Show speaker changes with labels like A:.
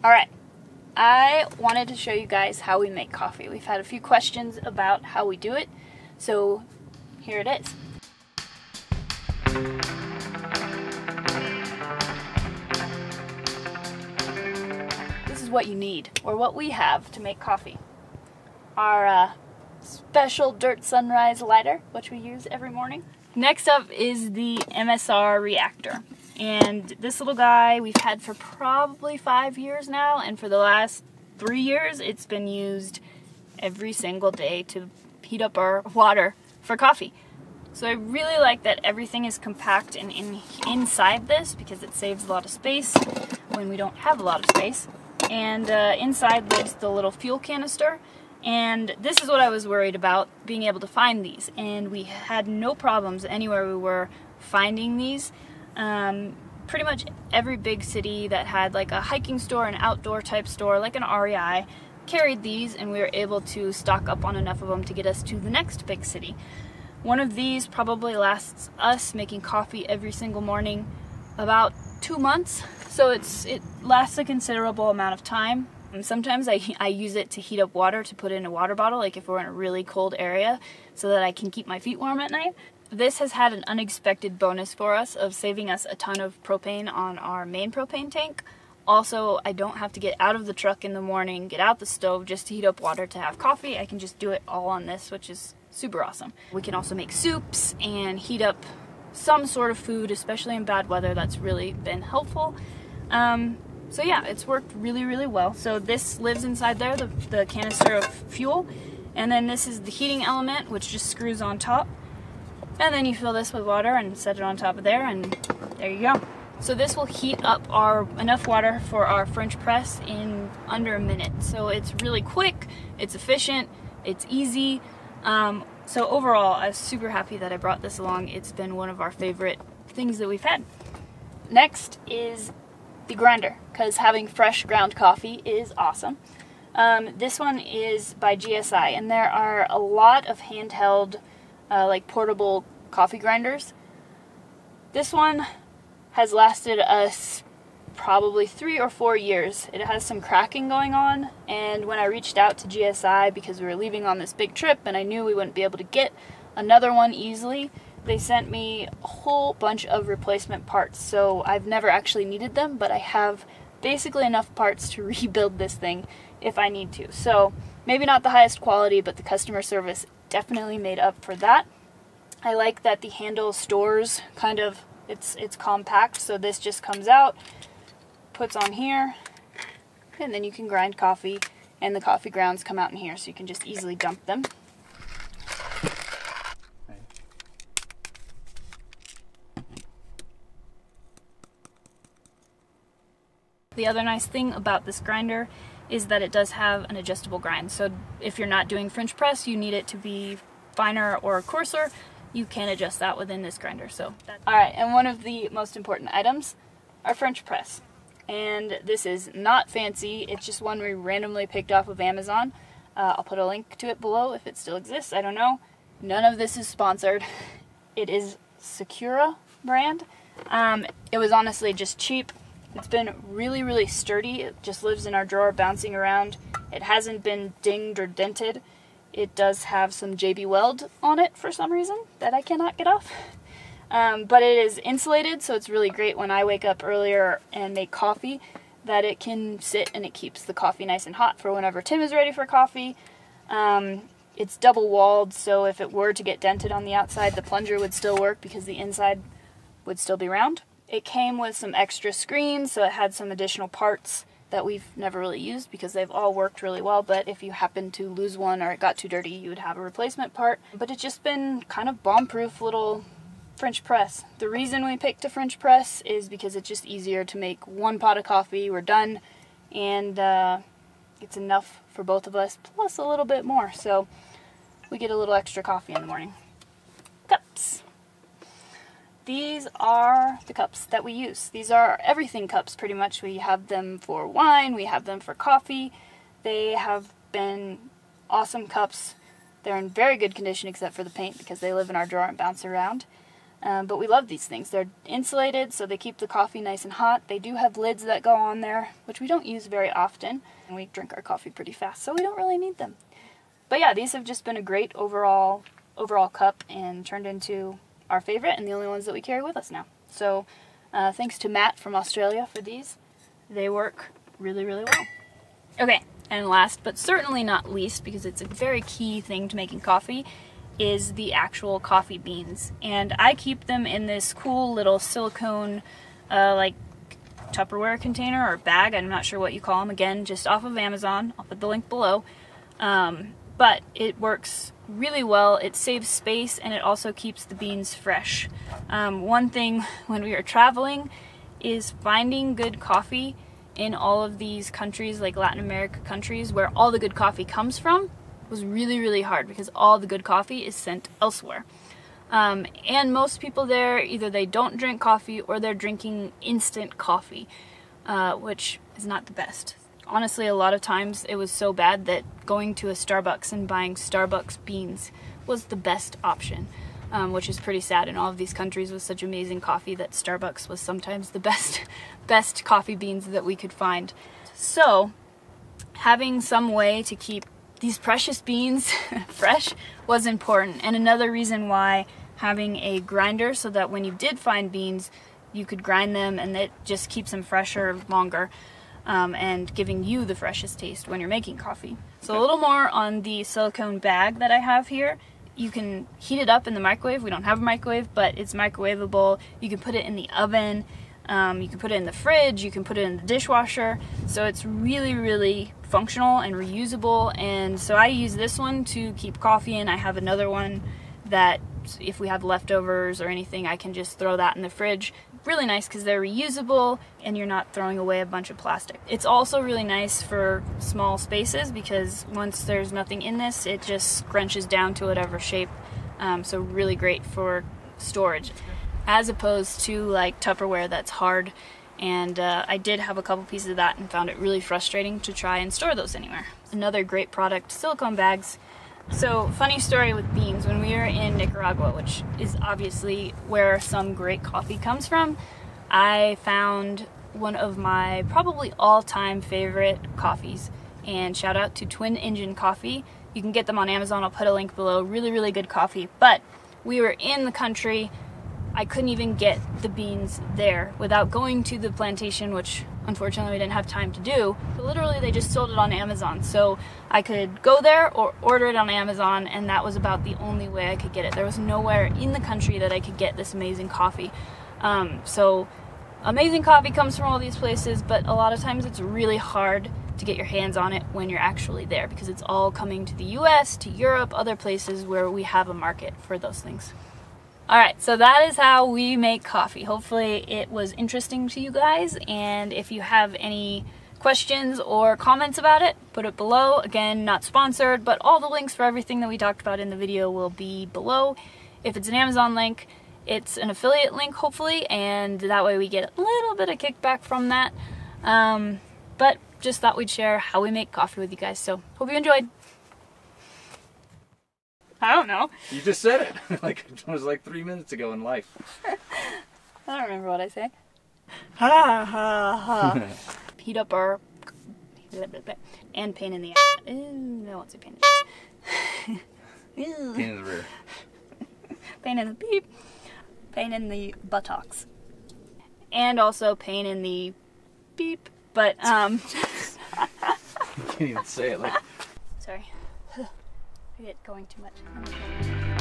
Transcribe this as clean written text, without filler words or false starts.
A: Alright, I wanted to show you guys how we make coffee. We've had a few questions about how we do it, so here it is. This is what you need, or what we have to make coffee. Our special dirt sunrise lighter, which we use every morning. Next up is the Msr Reactor. And this little guy we've had for probably 5 years now, and for the last 3 years it's been used every single day to heat up our water for coffee. So I really like that everything is compact and inside this, because it saves a lot of space when we don't have a lot of space. And inside lives the little fuel canister. And this is what I was worried about, being able to find these. And we had no problems anywhere we were finding these. Pretty much every big city that had like a hiking store, an outdoor type store, like an REI, carried these, and we were able to stock up on enough of them to get us to the next big city. One of these probably lasts us making coffee every single morning about 2 months, so it lasts a considerable amount of time. And sometimes I use it to heat up water to put in a water bottle, like if we're in a really cold area, so that I can keep my feet warm at night. This has had an unexpected bonus for us of saving us a ton of propane on our main propane tank. Also, I don't have to get out of the truck in the morning, get out the stove just to heat up water to have coffee. I can just do it all on this, which is super awesome. We can also make soups and heat up some sort of food, especially in bad weather. That's really been helpful. So yeah, it's worked really, really well. So this lives inside there, the canister of fuel. And then this is the heating element, which just screws on top. And then you fill this with water and set it on top of there, and there you go. So this will heat up enough water for our French press in under a minute. So it's really quick, it's efficient, it's easy. So overall, I was super happy that I brought this along. It's been one of our favorite things that we've had. Next is the grinder, because having fresh ground coffee is awesome. This one is by GSI, and there are a lot of handheld like portable coffee grinders. This one has lasted us probably 3 or 4 years. It has some cracking going on, and when I reached out to GSI because we were leaving on this big trip and I knew we wouldn't be able to get another one easily, they sent me a whole bunch of replacement parts. So I've never actually needed them, but I have basically enough parts to rebuild this thing if I need to. So maybe not the highest quality, but the customer service definitely made up for that. I like that the handle stores kind of, it's compact, so this just comes out, puts on here, and then you can grind coffee, and the coffee grounds come out in here, so you can just easily dump them. The other nice thing about this grinder is that it does have an adjustable grind. So if you're not doing French press, you need it to be finer or coarser, you can adjust that within this grinder. So alright, and one of the most important items, our French press. And this is not fancy, it's just one we randomly picked off of Amazon. I'll put a link to it below if it still exists, I don't know. None of this is sponsored. It is Sakura brand. It was honestly just cheap. It's been really, really sturdy. It just lives in our drawer bouncing around. It hasn't been dinged or dented. It does have some JB Weld on it for some reason that I cannot get off. But it is insulated, so it's really great when I wake up earlier and make coffee, that it can sit and it keeps the coffee nice and hot for whenever Tim is ready for coffee. It's double walled, so if it were to get dented on the outside, the plunger would still work because the inside would still be round. It came with some extra screens, so it had some additional parts that we've never really used because they've all worked really well, but if you happen to lose one or it got too dirty, you would have a replacement part. But it's just been kind of bomb-proof little French press. The reason we picked a French press is because it's just easier to make one pot of coffee, we're done, and it's enough for both of us, plus a little bit more, so we get a little extra coffee in the morning. Cups. These are the cups that we use. These are everything cups pretty much. We have them for wine, we have them for coffee. They have been awesome cups. They're in very good condition except for the paint because they live in our drawer and bounce around. But we love these things. They're insulated, so they keep the coffee nice and hot. They do have lids that go on there, which we don't use very often. And we drink our coffee pretty fast, so we don't really need them. But yeah, these have just been a great overall cup and turned into our favorite and the only ones that we carry with us now. So thanks to Matt from Australia for these. They work really, really well. Okay, and last but certainly not least, because it's a very key thing to making coffee, is the actual coffee beans. And I keep them in this cool little silicone like Tupperware container or bag. I'm not sure what you call them. Again, just off of Amazon. I'll put the link below. But it works really well. It saves space and it also keeps the beans fresh. One thing when we are traveling is finding good coffee in all of these countries, like Latin America countries, where all the good coffee comes from, was really, really hard because all the good coffee is sent elsewhere. And most people there, either they don't drink coffee or they're drinking instant coffee, which is not the best. Honestly, a lot of times it was so bad that going to a Starbucks and buying Starbucks beans was the best option, which is pretty sad in all of these countries with such amazing coffee that Starbucks was sometimes the best coffee beans that we could find. So having some way to keep these precious beans fresh was important, and another reason why having a grinder so that when you did find beans you could grind them and it just keeps them fresher longer, and giving you the freshest taste when you're making coffee. So a little more on the silicone bag that I have here. You can heat it up in the microwave. We don't have a microwave, but it's microwavable. You can put it in the oven, you can put it in the fridge, you can put it in the dishwasher, so it's really, really functional and reusable. And so I use this one to keep coffee in. I have another one that if we have leftovers or anything, I can just throw that in the fridge. Really nice because they're reusable and you're not throwing away a bunch of plastic. It's also really nice for small spaces because once there's nothing in this, it just scrunches down to whatever shape. So really great for storage, as opposed to like Tupperware that's hard. And I did have a couple pieces of that and found it really frustrating to try and store those anywhere. Another great product, silicone bags. So, funny story with beans. When we were in Nicaragua, which is obviously where some great coffee comes from, I found one of my probably all-time favorite coffees. And shout out to Twin Engine Coffee. You can get them on Amazon. I'll put a link below. Really, really good coffee. But we were in the country. I couldn't even get the beans there without going to the plantation, which unfortunately we didn't have time to do. But literally they just sold it on Amazon, so I could go there or order it on Amazon, and that was about the only way I could get it. There was nowhere in the country that I could get this amazing coffee. So amazing coffee comes from all these places, but a lot of times it's really hard to get your hands on it when you're actually there because it's all coming to the US, to Europe, other places where we have a market for those things. Alright, so that is how we make coffee. Hopefully it was interesting to you guys, and if you have any questions or comments about it, put it below. Again, not sponsored, but all the links for everything that we talked about in the video will be below. If it's an Amazon link, it's an affiliate link, hopefully, and that way we get a little bit of kickback from that. But just thought we'd share how we make coffee with you guys, so hope you enjoyed. I don't know.
B: You just said it. Like it was like 3 minutes ago in life.
A: I don't remember what I say. Ha ha ha. Heat up our and pain in the ass. Ew, I won't say pain in the ass.
B: Pain in the rear.
A: Pain in the beep. Pain in the buttocks. And also pain in the beep. But
B: You can't even say it like.
A: Sorry. I get going too much.